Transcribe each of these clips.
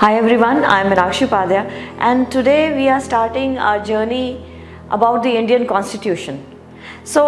Hi everyone, I am Meenakshi Upadhyay and today we are starting our journey about the Indian Constitution. So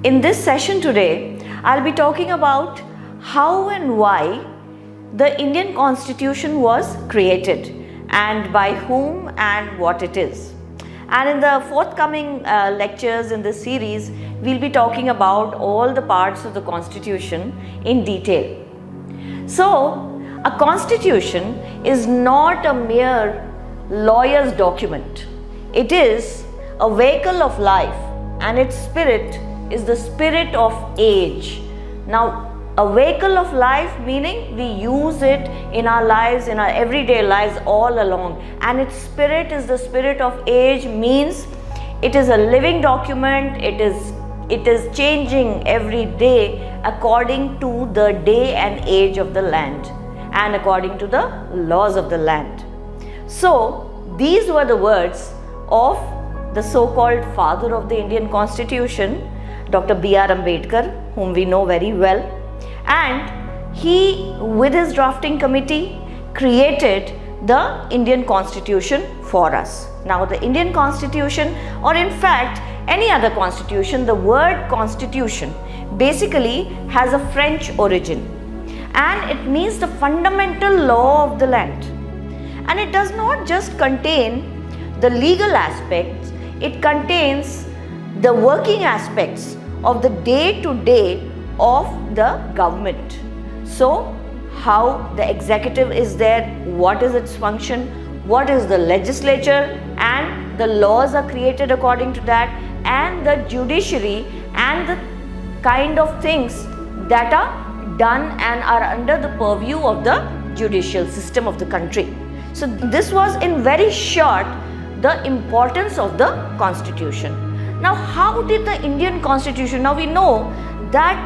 in this session today, I'll be talking about how and why the Indian Constitution was created and by whom and what it is. And in the forthcoming lectures in this series, we'll be talking about all the parts of the Constitution in detail. So, a constitution is not a mere lawyer's document. It is a vehicle of life and its spirit is the spirit of age. Now, a vehicle of life meaning we use it in our lives, in our everyday lives all along, and its spirit is the spirit of age means it is a living document, it is changing every day according to the day and age of the land and according to the laws of the land. So, these were the words of the so-called father of the Indian Constitution, Dr. B.R. Ambedkar, whom we know very well. And he, with his drafting committee, created the Indian Constitution for us. Now, the Indian Constitution, or in fact, any other constitution, the word constitution basically has a French origin. And it means the fundamental law of the land. And it does not just contain the legal aspects, it contains the working aspects of the day-to-day of the government. So, how the executive is there, what is its function, what is the legislature, and the laws are created according to that, and the judiciary and the kind of things that are done and are under the purview of the judicial system of the country. So this was in very short the importance of the constitution. Now how did the Indian Constitution, now we know that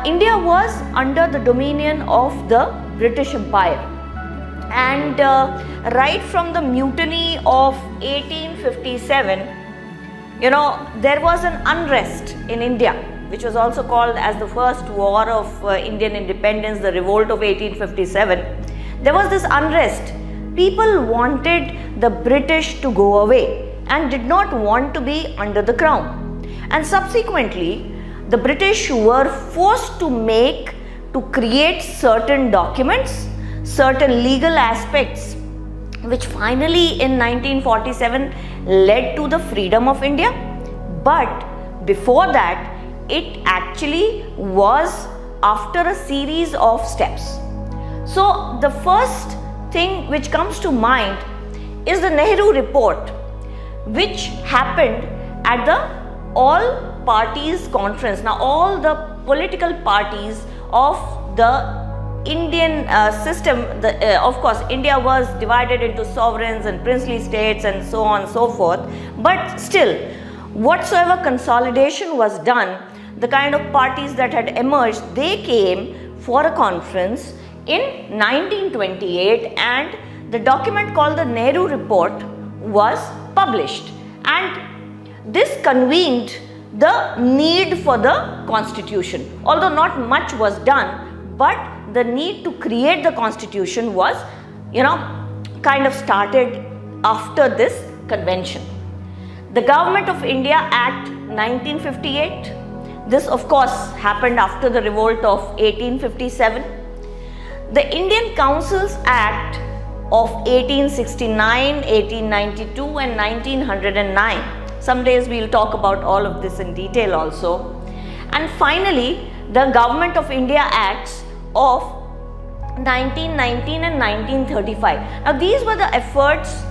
India was under the dominion of the British Empire, and right from the mutiny of 1857, there was an unrest in India, which was also called as the first war of Indian independence, the revolt of 1857. There was this unrest. People wanted the British to go away and did not want to be under the crown. And subsequently, the British were forced to create certain documents, certain legal aspects, which finally in 1947 led to the freedom of India. But before that, it actually was after a series of steps. So the first thing which comes to mind is the Nehru report, which happened at the all parties conference. Now all the political parties of the Indian system, of course India was divided into sovereigns and princely states and so on and so forth, but still whatsoever consolidation was done, the kind of parties that had emerged, they came for a conference in 1928 and the document called the Nehru report was published, and this convened the need for the constitution. Although not much was done, but the need to create the constitution was, kind of started after this convention. The Government of India Act 1958, this of course happened after the revolt of 1857. The Indian Councils Act of 1869, 1892 and 1909. Some days we will talk about all of this in detail also. And finally, the Government of India Acts of 1919 and 1935. Now these were the efforts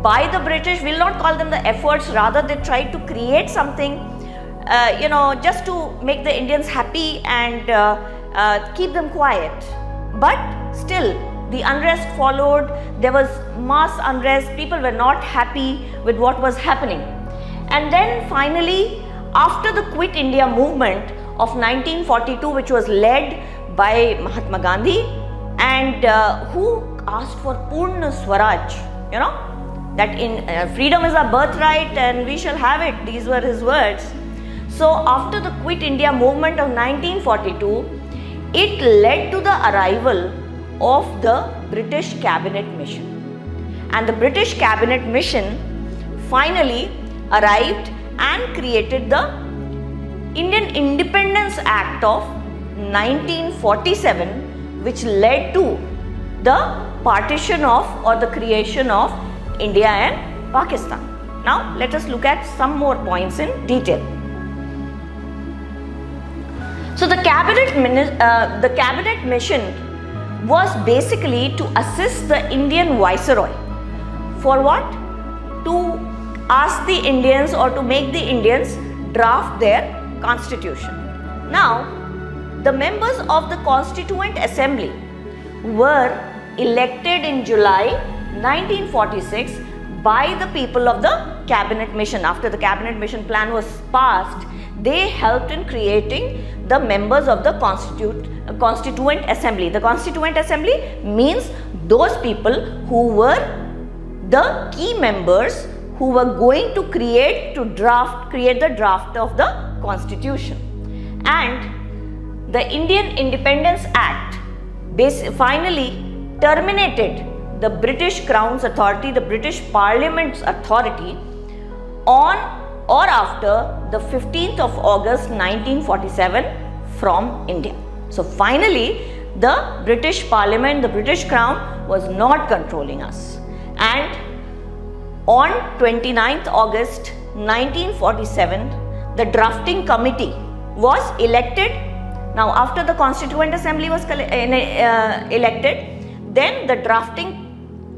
by the British. We'll not call them the efforts, rather they tried to create something just to make the Indians happy and keep them quiet. But still, the unrest followed. There was mass unrest. People were not happy with what was happening. And then finally, after the Quit India movement of 1942, which was led by Mahatma Gandhi, and who asked for Purna Swaraj, that in freedom is our birthright and we shall have it. These were his words. So after the Quit India movement of 1942, it led to the arrival of the British cabinet mission. And the British cabinet mission finally arrived and created the Indian Independence Act of 1947, which led to the partition of or the creation of India and Pakistan. Now let us look at some more points in detail. So the cabinet mission was basically to assist the Indian Viceroy. For what? To ask the Indians or to make the Indians draft their constitution. Now, the members of the Constituent Assembly were elected in July 1946 by the people of the cabinet mission. After the cabinet mission plan was passed, they helped in creating the members of the Constituent Assembly. The Constituent Assembly means those people who were the key members who were going to create the draft of the constitution. And the Indian Independence Act finally terminated the British Crown's authority, the British Parliament's authority on or after the 15th of August 1947 from India. So finally the British Parliament, the British Crown was not controlling us. And on 29th August 1947, the drafting committee was elected. Now after the Constituent Assembly was elected, then the drafting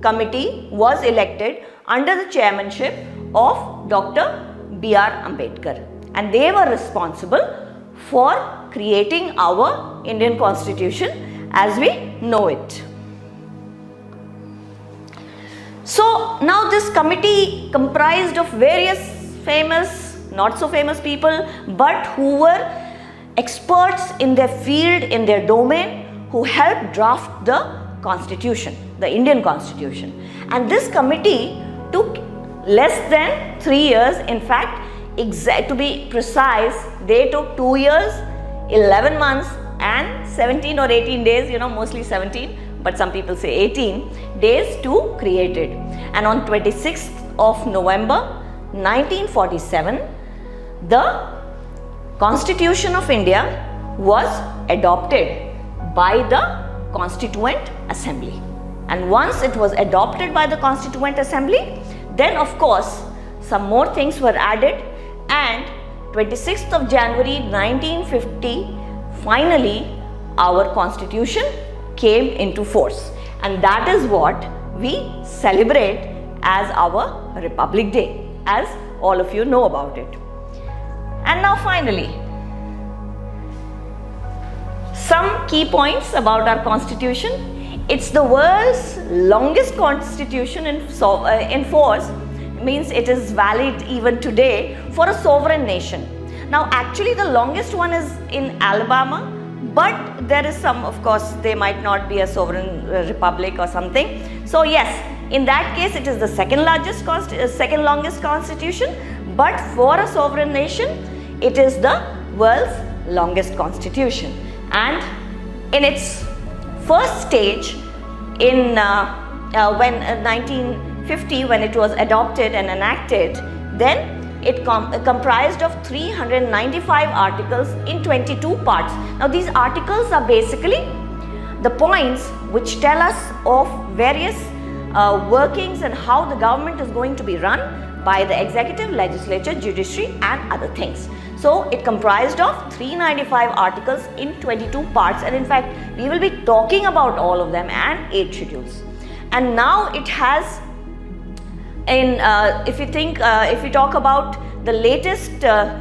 committee was elected under the chairmanship of Dr. B.R. Ambedkar, and they were responsible for creating our Indian Constitution as we know it. So now this committee comprised of various famous, not so famous people, but who were experts in their field, in their domain, who helped draft the Constitution, the Indian Constitution. And this committee took less than 3 years. In fact, to be precise, they took 2 years, 11 months and 17 or 18 days, mostly 17, but some people say 18 days to create it. And on 26th of November 1947, the Constitution of India was adopted by the Constituent Assembly. And once it was adopted by the Constituent Assembly, then of course some more things were added, and 26th of January 1950, finally our Constitution came into force, and that is what we celebrate as our Republic Day, as all of you know about it. And now finally, some key points about our Constitution. It's the world's longest Constitution in force, means it is valid even today for a sovereign nation. Now actually the longest one is in Alabama, but there is some, of course, they might not be a sovereign republic or something. So yes, in that case it is the second longest constitution, but for a sovereign nation it is the world's longest constitution. And in its first stage, in 1950, when it was adopted and enacted, then it comprised of 395 articles in 22 parts. Now these articles are basically the points which tell us of various workings and how the government is going to be run by the executive, legislature, judiciary and other things. So it comprised of 395 articles in 22 parts, and in fact we will be talking about all of them and 8 schedules. And now it has, if we talk about the latest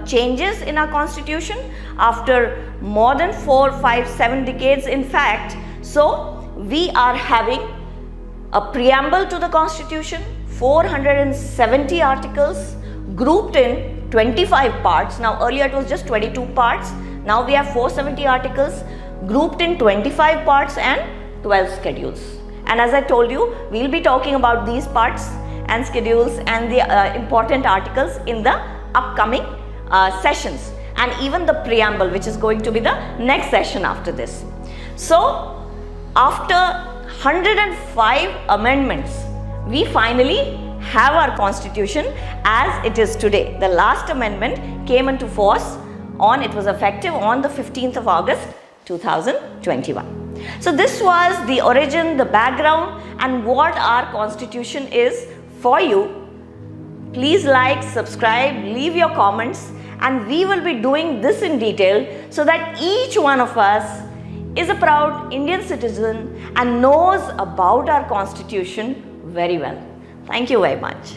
changes in our Constitution after more than 4, 5, 7 decades in fact, so we are having a preamble to the Constitution, 470 articles grouped in 25 parts. Now earlier it was just 22 parts. Now we have 470 articles grouped in 25 parts and 12 schedules. And as I told you, we will be talking about these parts and schedules and the important articles in the upcoming sessions, and even the preamble, which is going to be the next session after this. So after 105 amendments, we finally have our constitution as it is today. The last amendment came into force it was effective on the 15th of August 2021. So this was the origin, the background, and what our constitution is for you. Please like, subscribe, leave your comments, and we will be doing this in detail so that each one of us is a proud Indian citizen and knows about our constitution very well. Thank you very much.